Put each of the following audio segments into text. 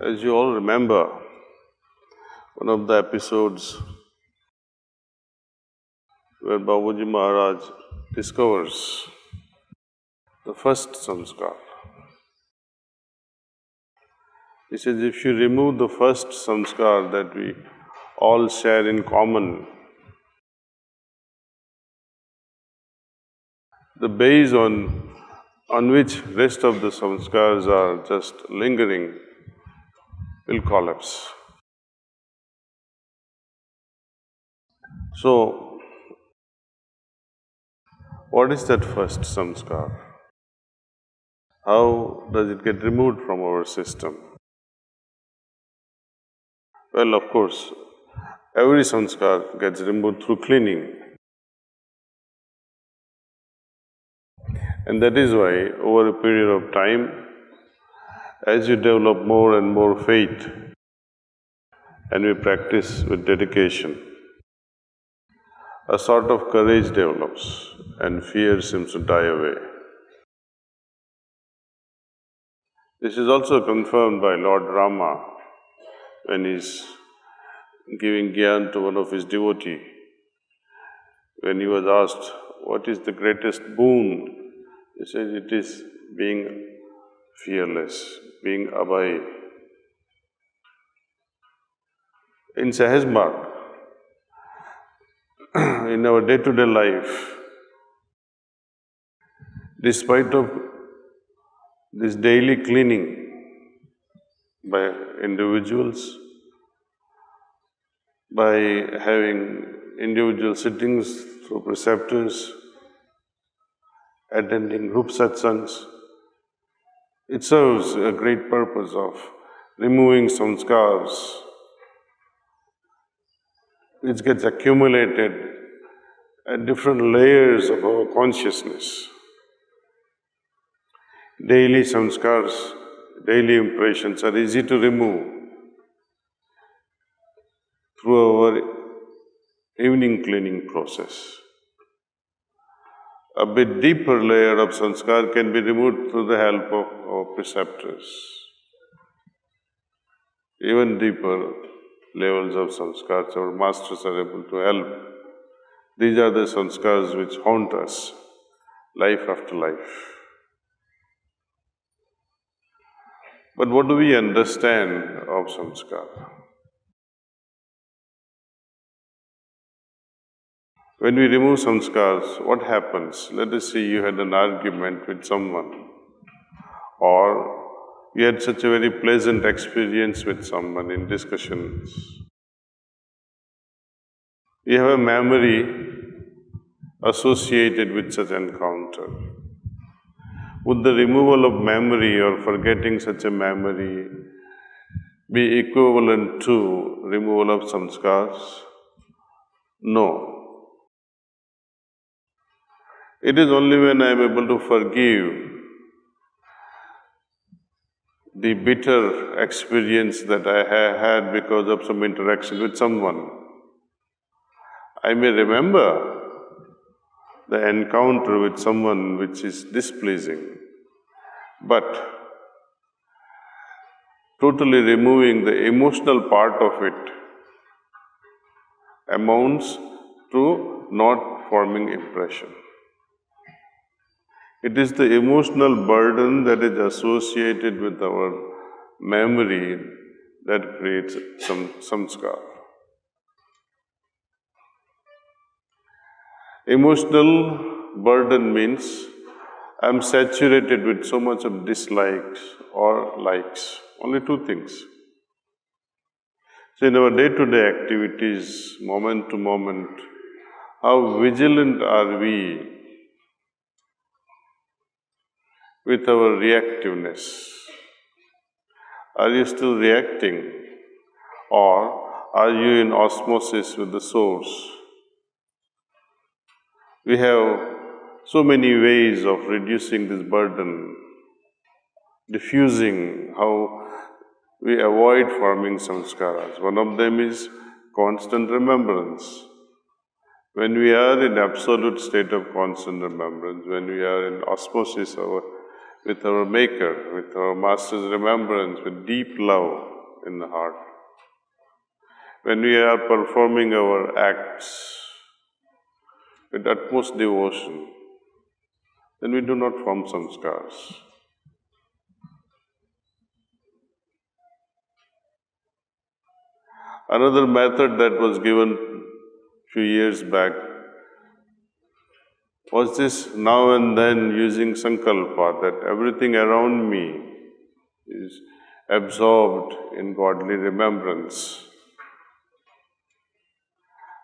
As you all remember, one of the episodes where Babaji Maharaj discovers the first samskar. He says, if you remove the first samskar that we all share in common, the base on which rest of the samskars are just lingering will collapse. So, what is that first samskar? How does it get removed from our system? Well, of course, every samskar gets removed through cleaning. And that is why, over a period of time, as you develop more and more faith and we practice with dedication, a sort of courage develops and fear seems to die away. This is also confirmed by Lord Rama when he is giving gyan to one of his devotees. When he was asked, what is the greatest boon? He said, it is being fearless, being abhay. In Sahaj Marg, in our day-to-day life, despite of this daily cleaning by individuals, by having individual sittings through preceptors, attending group satsangs, it serves a great purpose of removing samskars which gets accumulated at different layers of our consciousness. Daily samskars, daily impressions are easy to remove through our evening cleaning process. A bit deeper layer of samskar can be removed through the help of our preceptors. Even deeper levels of samskars, our masters are able to help. These are the samskars which haunt us life after life. But what do we understand of samskar? When we remove samskars, what happens? Let us say you had an argument with someone, or you had such a very pleasant experience with someone in discussions. You have a memory associated with such encounter. Would the removal of memory or forgetting such a memory be equivalent to removal of samskars? No. It is only when I am able to forgive the bitter experience that I had because of some interaction with someone. I may remember the encounter with someone which is displeasing, but totally removing the emotional part of it amounts to not forming impression. It is the emotional burden that is associated with our memory that creates some samskar. Emotional burden means I am saturated with so much of dislikes or likes. Only two things. So in our day-to-day activities, moment to moment, how vigilant are we with our reactiveness? Are you still reacting, or are you in osmosis with the source? We have so many ways of reducing this burden, diffusing how we avoid forming samskaras. One of them is constant remembrance. When we are in absolute state of constant remembrance, when we are in osmosis with our Maker, with our Master's remembrance, with deep love in the heart. When we are performing our acts with utmost devotion, then we do not form samskars. Another method that was given few years back was this now and then using sankalpa, that everything around me is absorbed in godly remembrance.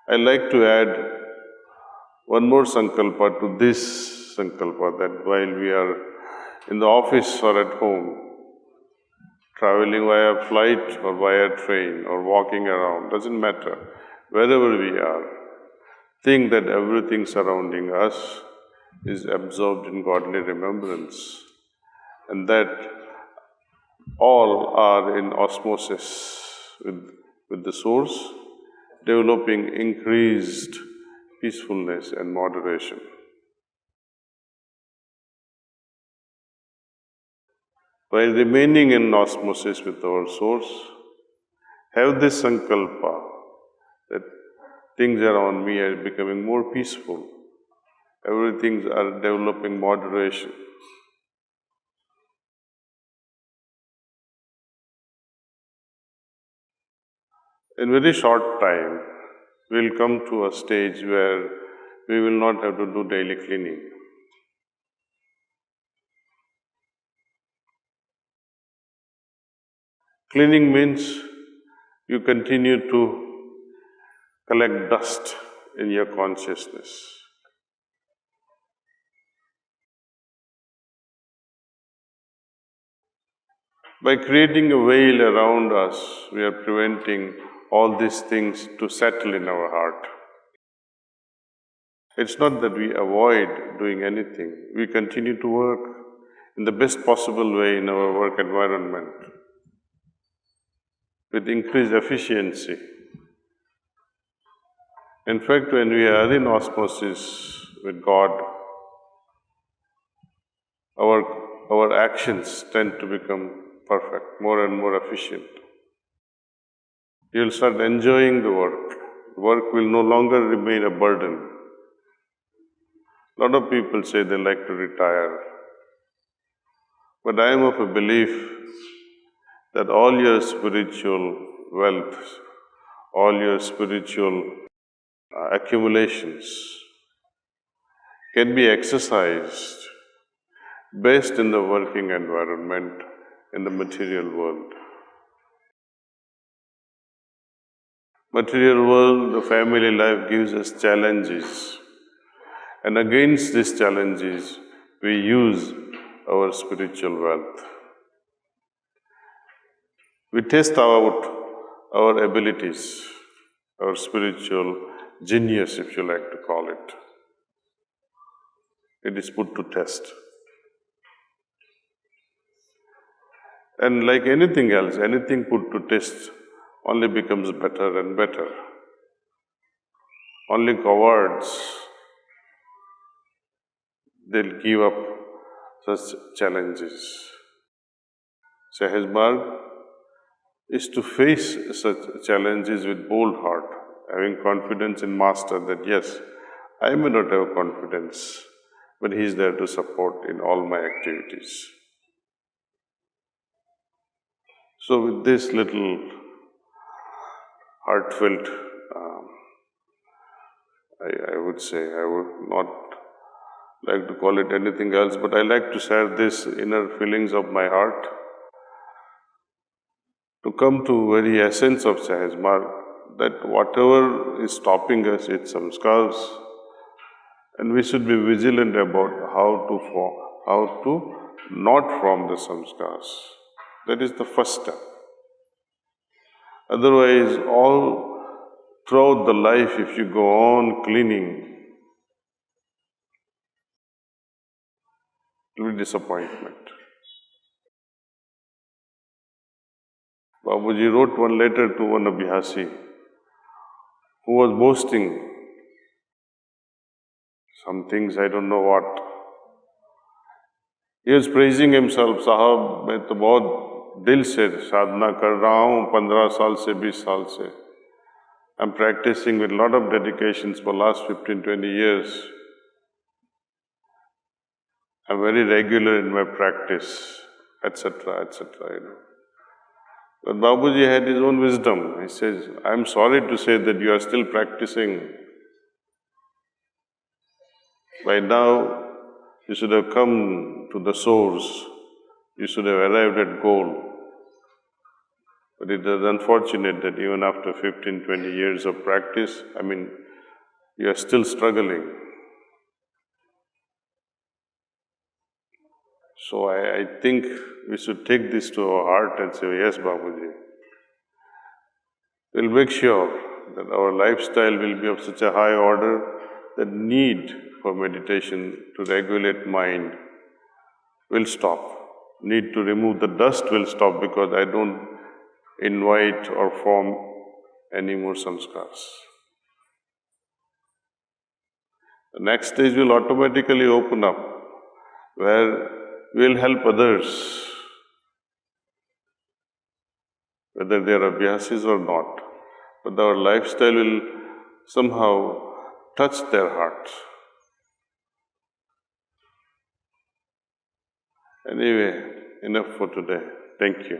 I like to add one more sankalpa to this sankalpa, that while we are in the office or at home, traveling via flight or via train or walking around, doesn't matter, wherever we are, think that everything surrounding us is absorbed in godly remembrance, and that all are in osmosis with the source, developing increased peacefulness and moderation. While remaining in osmosis with our source, have this sankalpa that things around me are becoming more peaceful, everything are developing moderation. In very short time, we'll come to a stage where we will not have to do daily cleaning. Cleaning means you continue to collect dust in your consciousness. By creating a veil around us, we are preventing all these things to settle in our heart. It's not that we avoid doing anything. We continue to work in the best possible way in our work environment, with increased efficiency. In fact, when we are in osmosis with God, our actions tend to become perfect, more and more efficient. You'll start enjoying the work. Work will no longer remain a burden. A lot of people say they like to retire, but I am of a belief that all your spiritual wealth, all your spiritual accumulations can be exercised best in the working environment in the material world. Material world, the family life gives us challenges, and against these challenges, we use our spiritual wealth. We test out our abilities, our spiritual genius, if you like to call it. It is put to test. And like anything else, anything put to test only becomes better and better. Only cowards, they'll give up such challenges. Sahaj Marg is to face such challenges with bold heart, having confidence in Master that yes, I may not have confidence, but He is there to support in all my activities. So with this little heartfelt, I would say, I would not like to call it anything else, but I like to share this inner feelings of my heart to come to very essence of Sahaj Marg, that whatever is stopping us, it's samskars, and we should be vigilant about how to not form the samskars. That is the first step. Otherwise, all throughout the life, if you go on cleaning, it will be disappointment. Babuji wrote one letter to one Abhyasi who was boasting some things, I don't know what. He was praising himself, साहब मैं तो बहुत दिल से साधना कर रहा हूँ 15 साल से 20 साल से. I'm practicing with a lot of dedications for last 15-20 years. I'm very regular in my practice, etc., etc. But Babuji had his own wisdom. He says, I'm sorry to say that you are still practicing. By now, you should have come to the source. You should have arrived at goal. But it is unfortunate that even after 15-20 years of practice, you are still struggling. So I think we should take this to our heart and say, yes, Babuji. We'll make sure that our lifestyle will be of such a high order that need for meditation to regulate mind will stop. Need to remove the dust will stop because I don't invite or form any more samskars. The next stage will automatically open up where we'll help others, whether they are abhyasis or not. But our lifestyle will somehow touch their heart. Anyway, enough for today. Thank you.